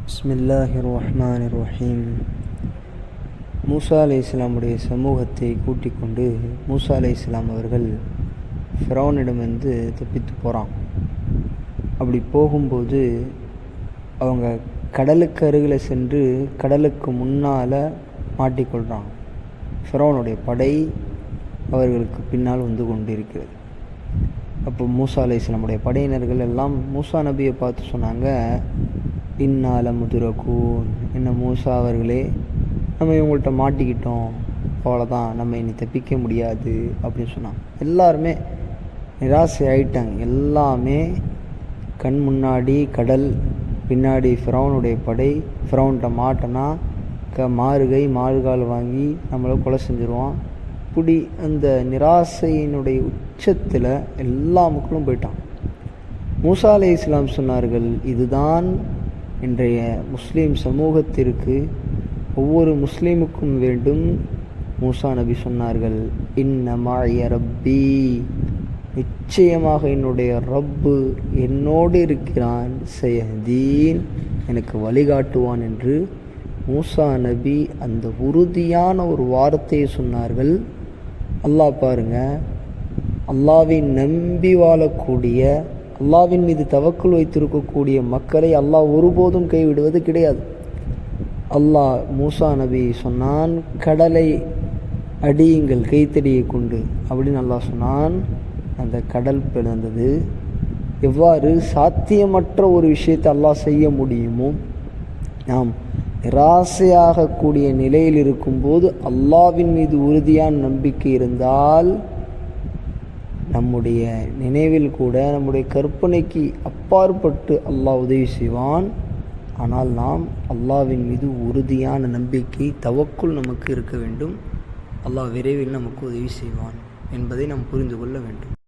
பிஸ்மில்லாஹிர் ரஹ்மானிர் ரஹீம். மூசா அலைஹிஸ்ஸலாமுடைய சமூகத்தை கூட்டிக் கொண்டு மூசா அலைஹிஸ்ஸலாம் அவர்கள் ஃபிரௌனிடமிருந்து தப்பித்து போகிறான். அப்படி போகும்போது அவங்க கடலுக்கு அருகில் சென்று கடலுக்கு முன்னால் மாட்டிக்கொள்கிறாங்க. ஃபிரௌனுடைய படை அவர்களுக்கு பின்னால் வந்து கொண்டு இருக்கிறது. அப்போ மூசா அலைஹிஸ்ஸலாமுடைய படையினர்கள் எல்லாம் மூசா நபியை பார்த்து சொன்னாங்க, இன்னால முதுரக்கூன், என்ன மூசா அவர்களே, நம்ம இவங்கள்ட்ட மாட்டிக்கிட்டோம், அவ்வளோதான், நம்ம இனி தப்பிக்க முடியாது அப்படின்னு சொன்னாங்க. எல்லாருமே நிராசை ஆயிட்டாங்க. எல்லாமே கண் முன்னாடி கடல், பின்னாடி ஃபிரௌனுடைய படை, ஃபிரௌன்கிட்ட மாட்டினா மாறுகை மாறுகால் வாங்கி நம்மளை கொலை செஞ்சுருவான். இப்படி அந்த நிராசையினுடைய உச்சத்தில் எல்லா மக்களும் போயிட்டான். மூசா அலைஹிஸ்ஸலாம் சொன்னார்கள், இதுதான் இன்றைய முஸ்லீம் சமூகத்திற்கு ஒவ்வொரு முஸ்லீமுக்கும் வேண்டும். மூசா நபி சொன்னார்கள், இன்ன மஅய ரப்பி, நிச்சயமாக என்னுடைய ரப்பு என்னோடு இருக்கிறான், சயஹ்தீன், எனக்கு வழிகாட்டுவான் என்று மூசா நபி அந்த உறுதியான ஒரு வார்த்தையை சொன்னார்கள். அல்லாஹ் பாருங்க, அல்லாஹ்வை நம்பி வாழக்கூடிய, அல்லாஹ்வின் மீது தவக்குல் வைத்திருக்கக்கூடிய மக்களை அல்லாஹ் ஒருபோதும் கைவிடுவது கிடையாது. அல்லாஹ் மூசா நபி சொன்னான், கடலை அடியுங்கள் கைத்தடியை கொண்டு அப்படின்னு அல்லாஹ் சொன்னான். அந்த கடல் பிளந்தது. எவ்வாறு சாத்தியமற்ற ஒரு விஷயத்தை அல்லாஹ் செய்ய முடியுமோ, நாம் நிராசையாகக்கூடிய நிலையில் இருக்கும்போது அல்லாஹ்வின் மீது உறுதியான நம்பிக்கை இருந்தால் நம்முடைய நினைவில் கூட, நம்முடைய கற்பனைக்கு அப்பாற்பட்டு அல்லாஹ் உதவி செய்வான். ஆனால் நாம் அல்லாஹ்வின் மீது உறுதியான நம்பிக்கை, தவக்குல் நமக்கு இருக்க வேண்டும். அல்லாஹ் விரைவில் நமக்கு உதவி செய்வான் என்பதை நாம் புரிந்து கொள்ள வேண்டும்.